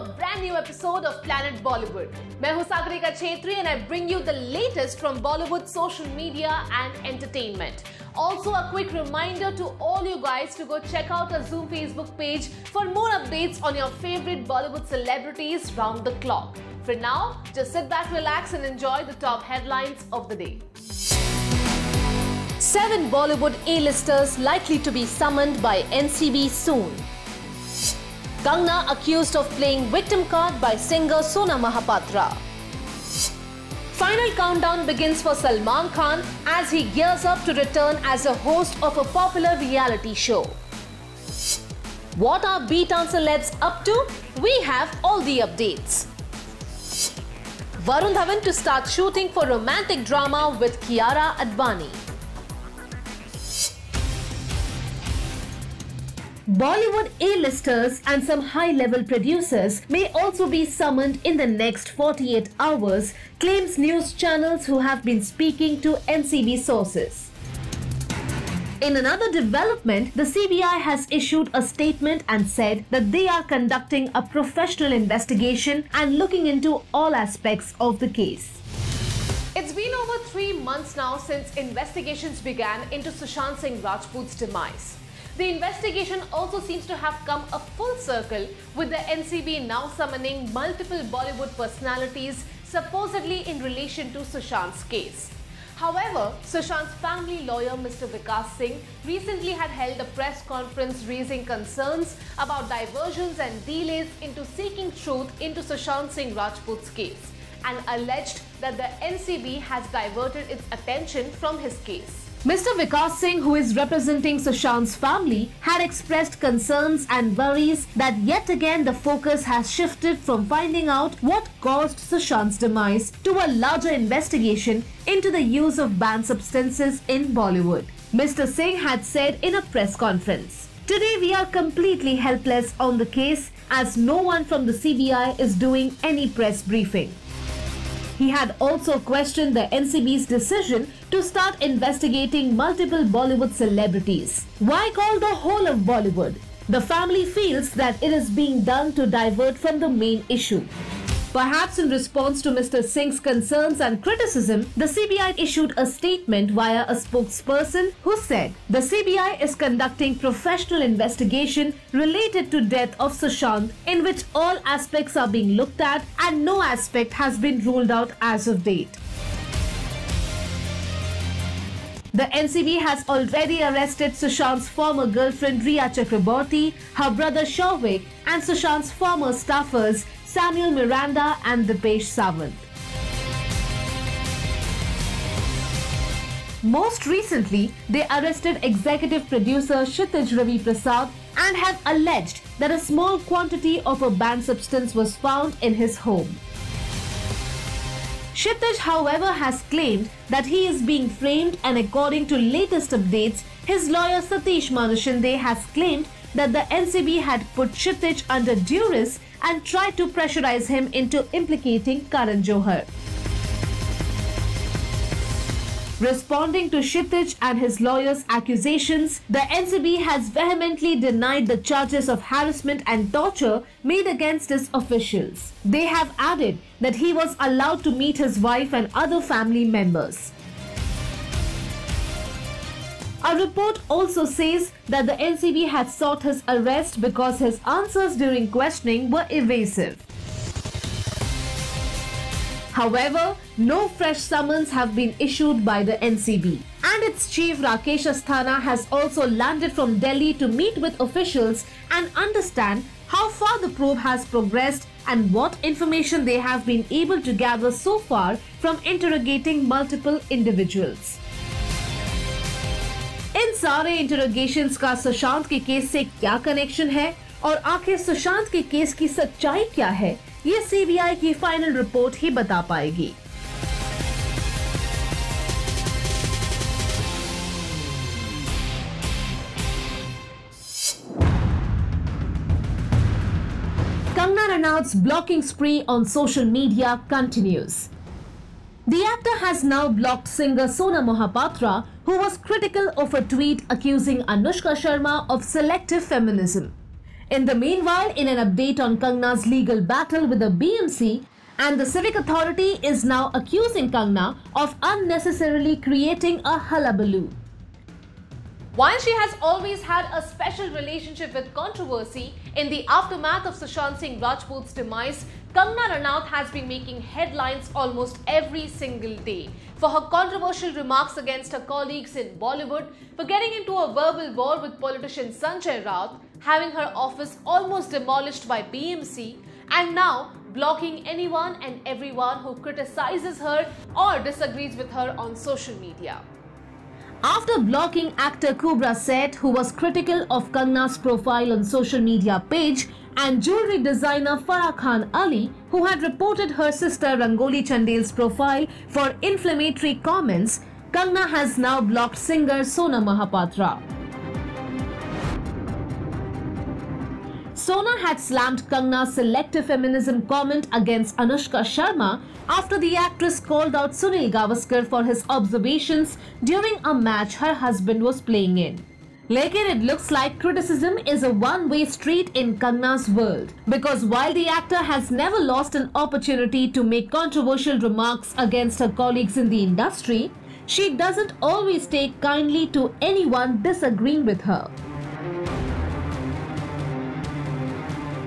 a brand new episode of Planet Bollywood. मैं हूं Sagarika Chhetri and I bring you the latest from Bollywood social media and entertainment. Also a quick reminder to all you guys to go check out our Zoom Facebook page for more updates on your favorite Bollywood celebrities round the clock. For now, just sit back, relax and enjoy the top headlines of the day. 7 Bollywood A-listers likely to be summoned by NCB soon. Kangna accused of playing victim card by singer Sona Mahapatra. Final countdown begins for Salman Khan as he gears up to return as a host of a popular reality show. What are B-Town celebs up to? We have all the updates. Varun Dhawan to start shooting for romantic drama with Kiara Advani. Bollywood A-listers and some high-level producers may also be summoned in the next 48 hours, claims news channels who have been speaking to NCB sources. In another development, the CBI has issued a statement and said that they are conducting a professional investigation and looking into all aspects of the case. It's been over 3 months now since investigations began into Sushant Singh Rajput's demise. The investigation also seems to have come a full circle, with the NCB now summoning multiple Bollywood personalities supposedly in relation to Sushant's case. However, Sushant's family lawyer Mr. Vikas Singh recently had held a press conference raising concerns about diversions and delays into seeking truth into Sushant Singh Rajput's case and alleged that the NCB has diverted its attention from his case. Mr. Vikas Singh, who is representing Sushant's family, had expressed concerns and worries that yet again the focus has shifted from finding out what caused Sushant's demise to a larger investigation into the use of banned substances in Bollywood. Mr. Singh had said in a press conference, "Today we are completely helpless on the case as no one from the CBI is doing any press briefing." He had also questioned the NCB's decision to start investigating multiple Bollywood celebrities. Why call the whole of Bollywood? The family feels that it is being done to divert from the main issue. Perhaps in response to Mr. Singh's concerns and criticism, the CBI issued a statement via a spokesperson who said the CBI is conducting professional investigation related to death of Sushant in which all aspects are being looked at and no aspect has been ruled out as of date. The NCB has already arrested Sushant's former girlfriend Rhea Chakraborty, her brother Shouvik and Sushant's former staffers Samuel Miranda and Dipesh Sawant. Most recently, they arrested executive producer Kshitij Ravi Prasad and have alleged that a small quantity of a banned substance was found in his home. Kshitij, however, has claimed that he is being framed, and according to latest updates, his lawyer Satish Manushinde has claimed that the NCB had put Kshitij under duress and tried to pressurize him into implicating Karan Johar. Responding to Kshitij and his lawyer's accusations, the NCB has vehemently denied the charges of harassment and torture made against his officials. They have added that he was allowed to meet his wife and other family members. A report also says that the NCB had sought his arrest because his answers during questioning were evasive. However, no fresh summons have been issued by the NCB, and its chief Rakesh Asthana has also landed from Delhi to meet with officials and understand how far the probe has progressed and what information they have been able to gather so far from interrogating multiple individuals. इन सारे इंटरोगेशंस का सुशांत के case से क्या connection है और आखिर सुशांत के case की सच्चाई क्या है, ये सीबीआई की फाइनल रिपोर्ट ही बता पाएगी। Kangna Ranaut's blocking spree on social media continues. The actor has now blocked singer Sona Mahapatra, who was critical of a tweet accusing Anushka Sharma of selective feminism. In the meanwhile, in an update on Kangna's legal battle with the BMC, and the civic authority is now accusing Kangna of unnecessarily creating a hullabaloo. While she has always had a special relationship with controversy, in the aftermath of Sushant Singh Rajput's demise, Kangna Ranaut has been making headlines almost every single day for her controversial remarks against her colleagues in Bollywood, for getting into a verbal war with politician Sanjay Raut, having her office almost demolished by BMC, and now blocking anyone and everyone who criticizes her or disagrees with her on social media. After blocking actor Kubra Seth, who was critical of Kangna's profile on social media page, and jewelry designer Farah Khan Ali, who had reported her sister Rangoli Chandel's profile for inflammatory comments, Kangna has now blocked singer Sona Mahapatra. Sona had slammed Kangna's selective feminism comment against Anushka Sharma after the actress called out Sunil Gavaskar for his observations during a match her husband was playing in. Lekin it looks like criticism is a one-way street in Kangna's world, because while the actor has never lost an opportunity to make controversial remarks against her colleagues in the industry, she doesn't always take kindly to anyone disagreeing with her.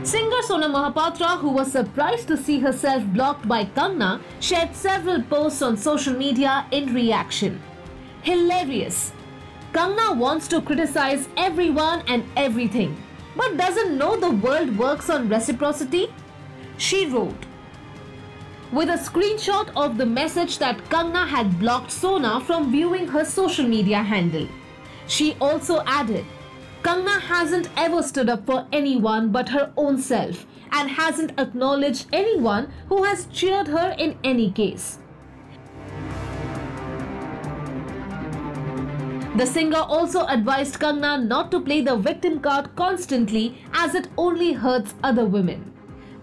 Singer Sona Mahapatra, who was surprised to see herself blocked by Kangna, shared several posts on social media in reaction. Hilarious! Kangna wants to criticize everyone and everything, but doesn't know the world works on reciprocity? She wrote, with a screenshot of the message that Kangna had blocked Sona from viewing her social media handle. She also added, Kangna hasn't ever stood up for anyone but her own self and hasn't acknowledged anyone who has cheered her in any case. The singer also advised Kangna not to play the victim card constantly, as it only hurts other women.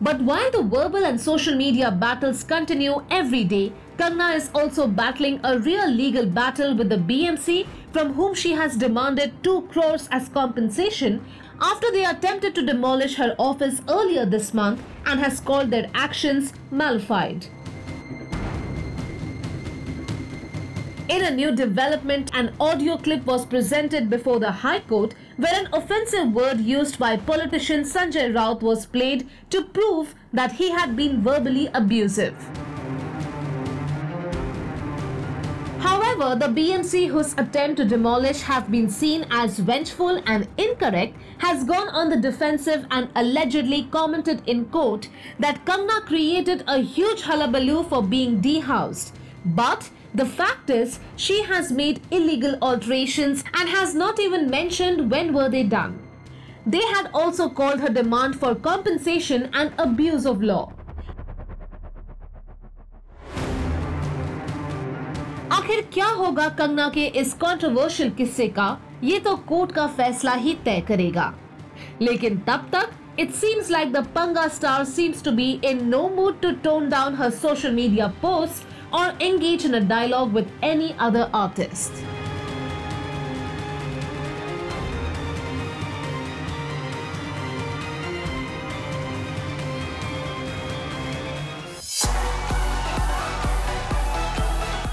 But while the verbal and social media battles continue every day, Kangna is also battling a real legal battle with the BMC, from whom she has demanded 2 crores as compensation after they attempted to demolish her office earlier this month, and has called their actions malafide. In a new development, an audio clip was presented before the High Court where an offensive word used by politician Sanjay Raut was played to prove that he had been verbally abusive. However, the BMC, whose attempt to demolish have been seen as vengeful and incorrect, has gone on the defensive and allegedly commented in court that Kangna created a huge hullabaloo for being dehoused. But the fact is, she has made illegal alterations and has not even mentioned when were they done. They had also called her demand for compensation an abuse of law. आखिर क्या होगा कंगना के इस controversial किस्से का, ये तो court का फैसला ही तय करेगा. लेकिन तब तक it seems like the Panga star seems to be in no mood to tone down her social media posts or engage in a dialogue with any other artist.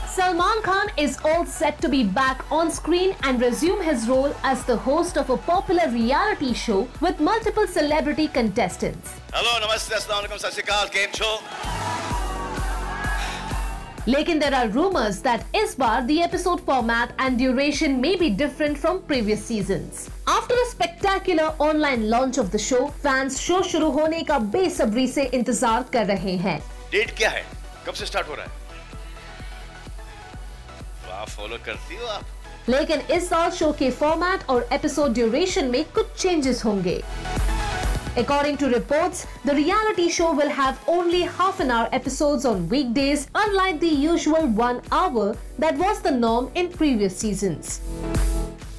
Salman Khan is all set to be back on screen and resume his role as the host of a popular reality show with multiple celebrity contestants. Hello, namaste, assalamu alaikum, sat sri akal, game show. Lekin there are rumors that इस बार the episode format and duration may be different from previous seasons. After a spectacular online launch of the show, fans show शुरू होने का बेसब्री से इंतजार कर रहे हैं. डेट क्या है? कब से स्टार्ट हो रहा है? वाह, फॉलो करती हो आप. लेकिन इस साल शो के फॉर्मेट और एपिसोड ड्यूरेशन में कुछ चेंजेस होंगे. According to reports, the reality show will have only half-an-hour episodes on weekdays, unlike the usual 1 hour that was the norm in previous seasons.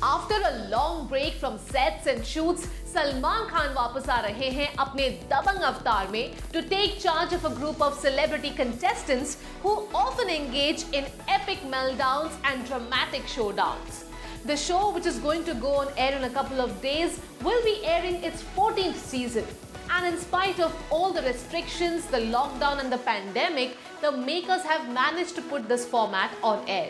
After a long break from sets and shoots, Salman Khan वापस आ रहे हैं अपने दबंग अवतार में to take charge of a group of celebrity contestants who often engage in epic meltdowns and dramatic showdowns. The show, which is going to go on air in a couple of days, will be airing its 14th season. And in spite of all the restrictions, the lockdown and the pandemic, the makers have managed to put this format on air.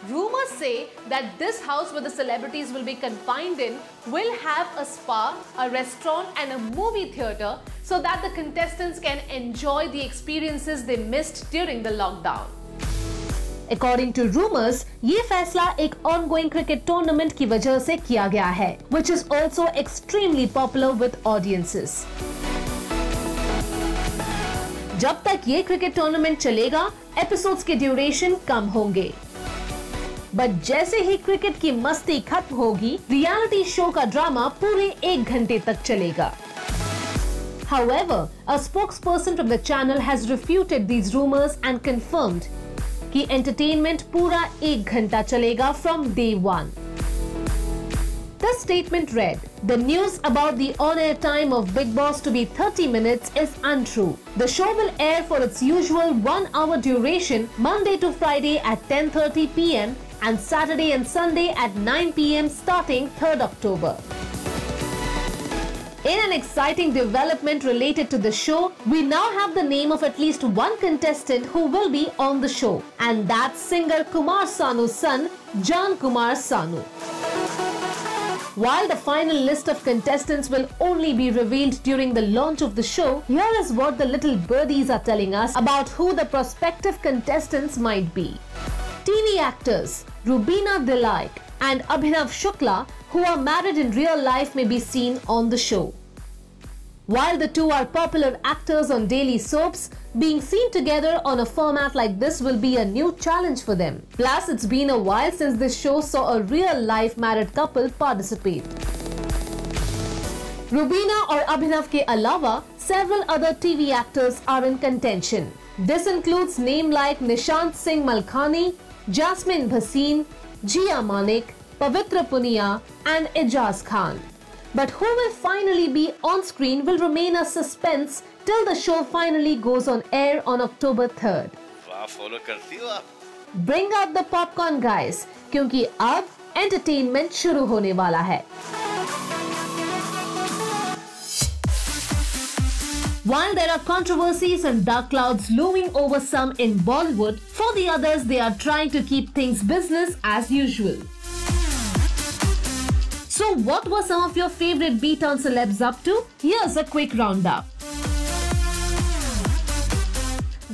Rumors say that this house where the celebrities will be confined in will have a spa, a restaurant and a movie theatre so that the contestants can enjoy the experiences they missed during the lockdown. According to rumors, ये फैसला एक ongoing cricket tournament की वजह से किया गया है, which is also extremely popular with audiences. जब तक ये क्रिकेट टूर्नामेंट चलेगा, एपिसोड्स के ड्यूरेशन कम होंगे. बट जैसे ही क्रिकेट की मस्ती खत्म होगी, रियलिटी शो का ड्रामा पूरे 1 घंटे तक चलेगा. However, a spokesperson from the channel has refuted these rumors and confirmed कि एंटरटेनमेंट पूरा 1 घंटा चलेगा from day 1. The statement read, "The news about the on-air time of Bigg Boss to be 30 minutes is untrue. The show will air for its usual 1-hour duration Monday to Friday at 10:30 p.m. and Saturday and Sunday at 9 p.m. starting 3rd October. In an exciting development related to the show, we now have the name of at least one contestant who will be on the show, and that's singer Kumar Sanu's son, Jan Kumar Sanu. While the final list of contestants will only be revealed during the launch of the show, here is what the little birdies are telling us about who the prospective contestants might be. TV actors Rubina Dilaik and Abhinav Shukla, who are married in real life, may be seen on the show. While the two are popular actors on daily soaps, being seen together on a format like this will be a new challenge for them. Plus, it's been a while since this show saw a real-life married couple participate. Rubina or Abhinav ke alawa, several other TV actors are in contention. This includes names like Nishant Singh Malkhani, Jasmine Bhasin, Jia Manik, Pavitra Punia and Ijaz Khan. But who will finally be on screen will remain a suspense till the show finally goes on air on October 3rd. वाह, follow करती हो आप? Bring out the popcorn, guys, क्योंकि अब entertainment शुरू होने वाला है. While there are controversies and dark clouds looming over some in Bollywood, for the others they are trying to keep things business as usual. So what were some of your favorite B-Town celebs up to? Here's a quick roundup.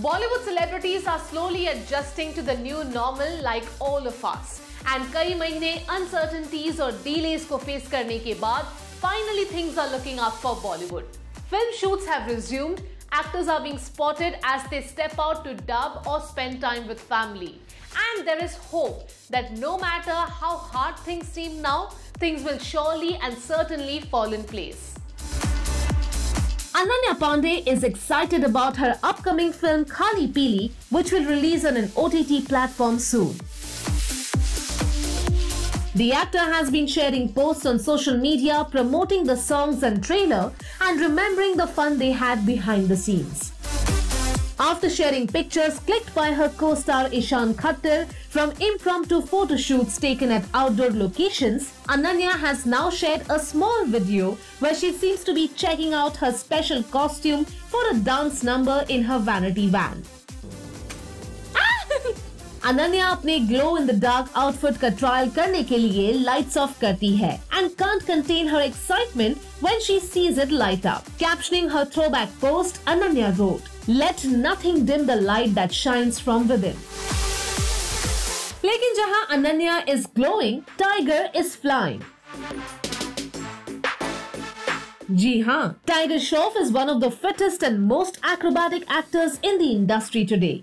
Bollywood celebrities are slowly adjusting to the new normal like all of us. And कई महीने uncertainties और delays को face करने के बाद, finally things are looking up for Bollywood. Film shoots have resumed, actors are being spotted as they step out to dub or spend time with family. And there is hope that no matter how hard things seem now, things will surely and certainly fall in place. Ananya Pandey is excited about her upcoming film Khali Pili, which will release on an OTT platform soon. The actor has been sharing posts on social media promoting the songs and trailer and remembering the fun they had behind the scenes. After sharing pictures clicked by her co-star Ishan Khattar from impromptu photo shoots taken at outdoor locations, Ananya has now shared a small video where she seems to be checking out her special costume for a dance number in her vanity van. Ananya अपने glow in the dark outfit का trial करने के लिए lights off करती है and can't contain her excitement when she sees it light up. Captioning her throwback post, Ananya wrote, "Let nothing dim the light that shines from within." लेकिन जहां Ananya is glowing, Tiger is flying. जी हाँ, Tiger Shroff is one of the fittest and most acrobatic actors in the industry today.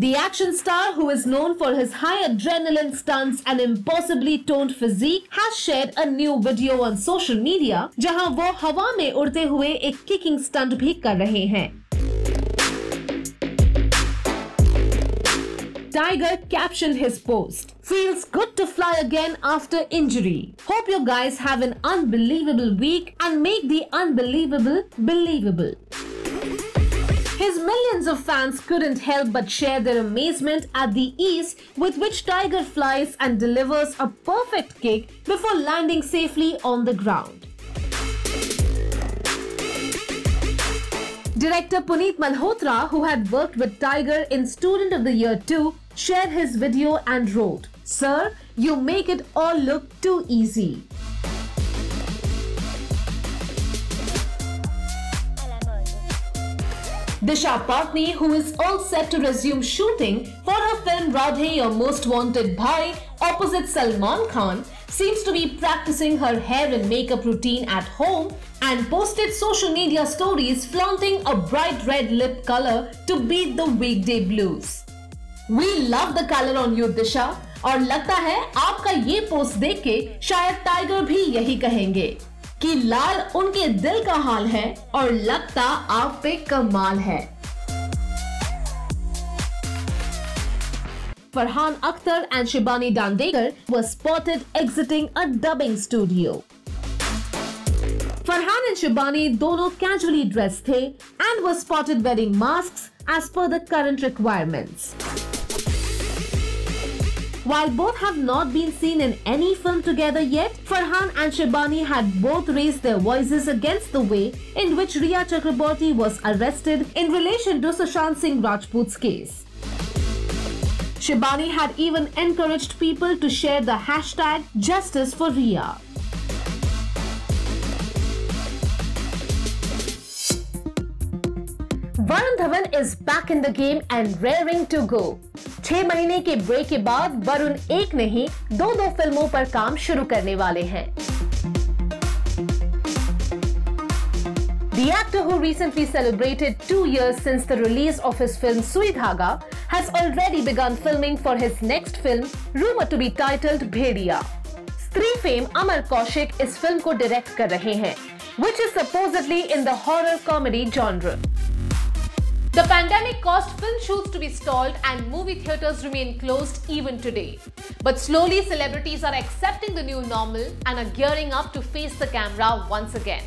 The action star, who is known for his high adrenaline stunts and impossibly toned physique, has shared a new video on social media, जहां वो हवा में उड़ते हुए एक kicking stunt भी कर रहे हैं. Tiger captioned his post, "Feels good to fly again after injury. Hope you guys have an unbelievable week and make the unbelievable believable." His millions of fans couldn't help but share their amazement at the ease with which Tiger flies and delivers a perfect kick before landing safely on the ground. Director Puneet Malhotra, who had worked with Tiger in Student of the Year 2, shared his video and wrote, "Sir, you make it all look too easy." Disha Patni, who is all set to resume shooting for her film Radhe Your Most Wanted Bhai opposite Salman Khan, seems to be practicing her hair and makeup routine at home and posted social media stories flaunting a bright red lip color to beat the weekday blues. We love the color on you, Disha, और लगता है आपका ये post देख के शायद tiger भी यही कहेंगे कि लाल उनके दिल का हाल है और लगता आप पे कमाल है। Farhan Akhtar and Shibani Dandekar were spotted exiting a dubbing studio. Farhan and Shibani दोनों casually dressed थे and were spotted wearing masks as per the current requirements. While both have not been seen in any film together yet, Farhan and Shibani had both raised their voices against the way in which Rhea Chakraborty was arrested in relation to Sushant Singh Rajput's case. Shibani had even encouraged people to share the hashtag Justice for Rhea. Varun Dhawan is back in the game and raring to go. 6 महीने के break के बाद वरुण एक नहीं दो फिल्मों पर काम शुरू करने वाले हैं। The actor, who recently celebrated 2 years since the release of his film Sui Dhaga, has already begun filming for his next film, rumored to be titled Bhediya. Stree fame Amar Kaushik इस film को direct कर रहे हैं, which is supposedly in the horror comedy genre. The pandemic caused film shoots to be stalled and movie theaters remain closed even today. But slowly celebrities are accepting the new normal and are gearing up to face the camera once again.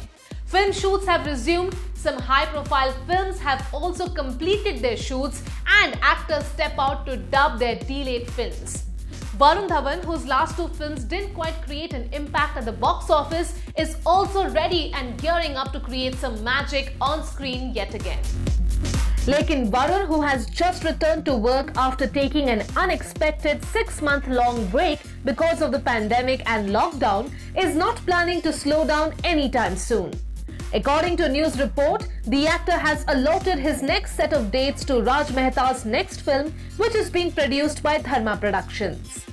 Film shoots have resumed, some high-profile films have also completed their shoots and actors step out to dub their delayed films. Varun Dhawan, whose last 2 films didn't quite create an impact at the box office, is also ready and gearing up to create some magic on screen yet again. Lekin Varun, who has just returned to work after taking an unexpected 6-month-long break because of the pandemic and lockdown, is not planning to slow down anytime soon. According to a news report, the actor has allotted his next set of dates to Raj Mehta's next film, which is being produced by Dharma Productions.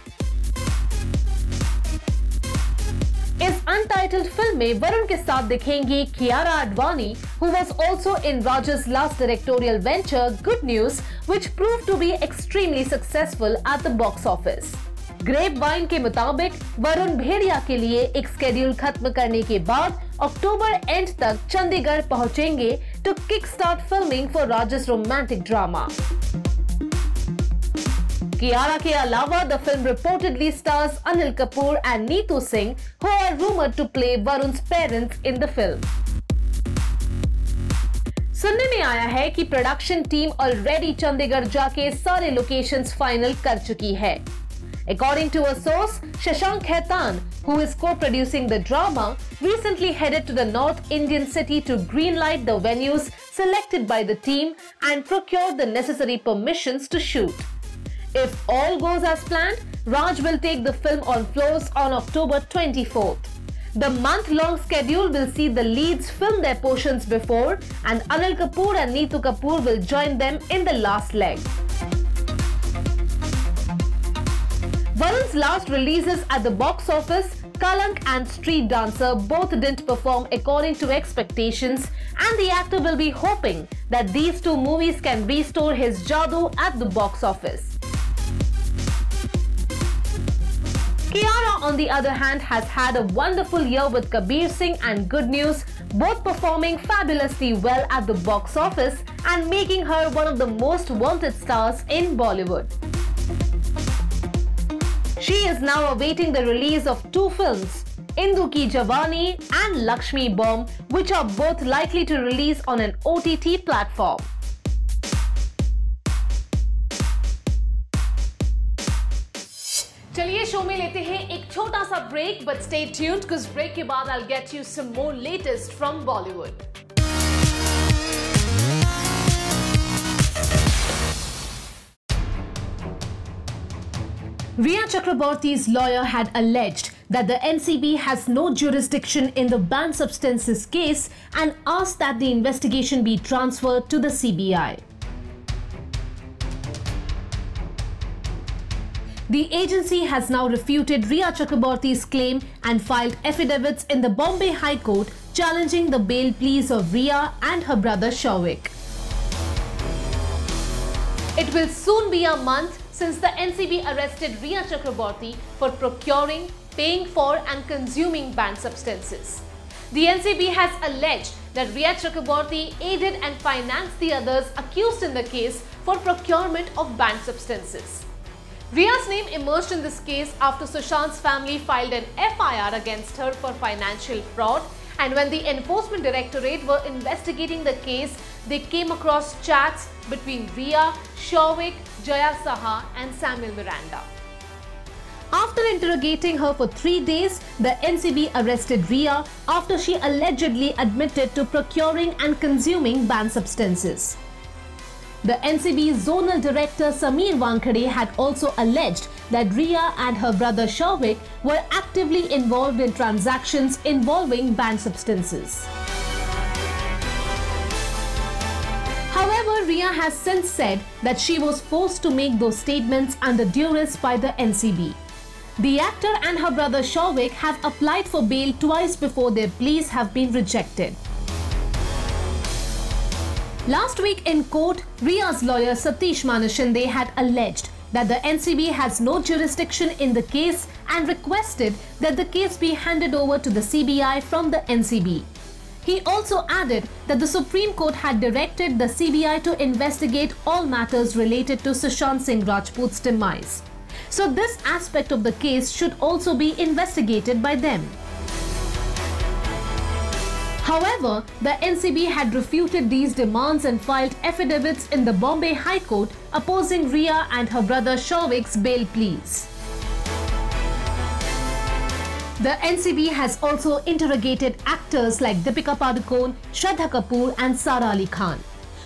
इस untitled film में वरुण के साथ दिखेंगी Kiara Advani, who was also in Raj's last directorial venture, Good News, which proved to be extremely successful at the box office. Grapevine के मुताबिक वरुण भेड़िया के लिए एक स्केड्यूल खत्म करने के बाद अक्टूबर एंड तक चंडीगढ़ पहुंचेंगे to kickstart filming for Raj's romantic drama. Kiara के अलावा the film reportedly stars Anil Kapoor and Neetu Singh, who are rumored to play Varun's parents in the film. सुनने में आया है कि प्रोडक्शन टीम ऑलरेडी चंडीगढ़ जाके सारे लोकेशंस फाइनल कर चुकी है. According to a source, Shashank Khaitan, who is co-producing the drama, recently headed to the North Indian city to greenlight the venues selected by the team and procure the necessary permissions to shoot. If all goes as planned, Raj will take the film on floors on October 24th. The month-long schedule will see the leads film their portions before, and Anil Kapoor and Neetu Kapoor will join them in the last leg. Varun's last releases at the box office, Kalank and Street Dancer, both didn't perform according to expectations, and the actor will be hoping that these 2 movies can restore his jadoo at the box office. Kiara, on the other hand, has had a wonderful year with Kabir Singh and Good News, both performing fabulously well at the box office and making her one of the most wanted stars in Bollywood. She is now awaiting the release of 2 films, Indu Ki Jawani and Lakshmi Bomb, which are both likely to release on an OTT platform. चलिए show में लेते हैं एक छोटा सा break, but stay tuned because break के बाद I'll get you some more latest from Bollywood. Rhea Chakraborty's lawyer had alleged that the NCB has no jurisdiction in the banned substances case and asked that the investigation be transferred to the CBI. The agency has now refuted Rhea Chakraborty's claim and filed affidavits in the Bombay High Court challenging the bail pleas of Rhea and her brother Shouvik. It will soon be a month since the NCB arrested Rhea Chakraborty for procuring, paying for and consuming banned substances. The NCB has alleged that Rhea Chakraborty aided and financed the others accused in the case for procurement of banned substances. Rhea's name emerged in this case after Sushant's family filed an FIR against her for financial fraud, and when the Enforcement Directorate were investigating the case, they came across chats between Rhea, Shouvik, Jaya Saha and Samuel Miranda. After interrogating her for 3 days, the NCB arrested Rhea after she allegedly admitted to procuring and consuming banned substances. The NCB Zonal Director Sameer Wankhede had also alleged that Rhea and her brother Shouvik were actively involved in transactions involving banned substances. However, Rhea has since said that she was forced to make those statements under duress by the NCB. The actor and her brother Shouvik have applied for bail twice before their pleas have been rejected. Last week in court, Rhea's lawyer Satish Manashinde had alleged that the NCB has no jurisdiction in the case and requested that the case be handed over to the CBI from the NCB. He also added that the Supreme Court had directed the CBI to investigate all matters related to Sushant Singh Rajput's demise. So this aspect of the case should also be investigated by them. However, the NCB had refuted these demands and filed affidavits in the Bombay High Court opposing Rhea and her brother Shouvik's bail pleas. The NCB has also interrogated actors like Deepika Padukone, Shraddha Kapoor and Sara Ali Khan.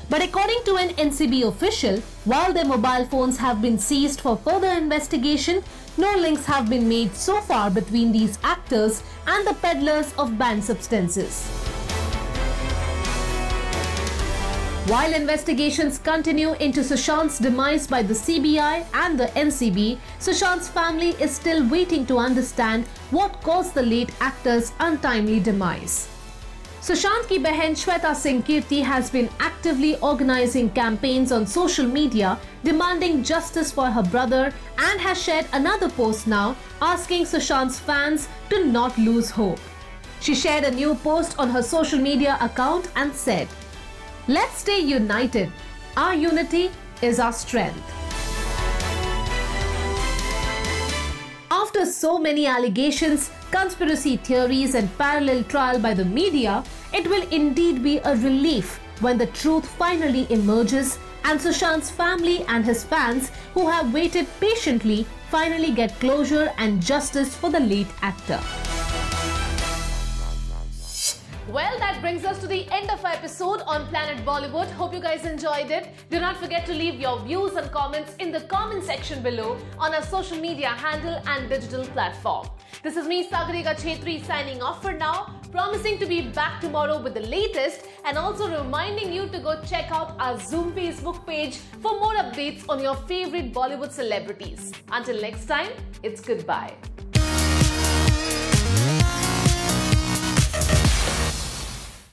But according to an NCB official, while their mobile phones have been seized for further investigation, no links have been made so far between these actors and the peddlers of banned substances. While investigations continue into Sushant's demise by the CBI and the NCB, Sushant's family is still waiting to understand what caused the late actor's untimely demise. Sushant ki behan Shweta Singh Kirti has been actively organizing campaigns on social media demanding justice for her brother and has shared another post now asking Sushant's fans to not lose hope. She shared a new post on her social media account and said, "Let's stay united. Our unity is our strength." After so many allegations, conspiracy theories and parallel trial by the media, it will indeed be a relief when the truth finally emerges and Sushant's family and his fans who have waited patiently finally get closure and justice for the late actor. Well, that brings us to the end of our episode on Planet Bollywood. Hope you guys enjoyed it. Do not forget to leave your views and comments in the comment section below on our social media handle and digital platform. This is me, Sagarika Chhetri, signing off for now, promising to be back tomorrow with the latest and also reminding you to go check out our Zoom Facebook page for more updates on your favorite Bollywood celebrities. Until next time, it's goodbye.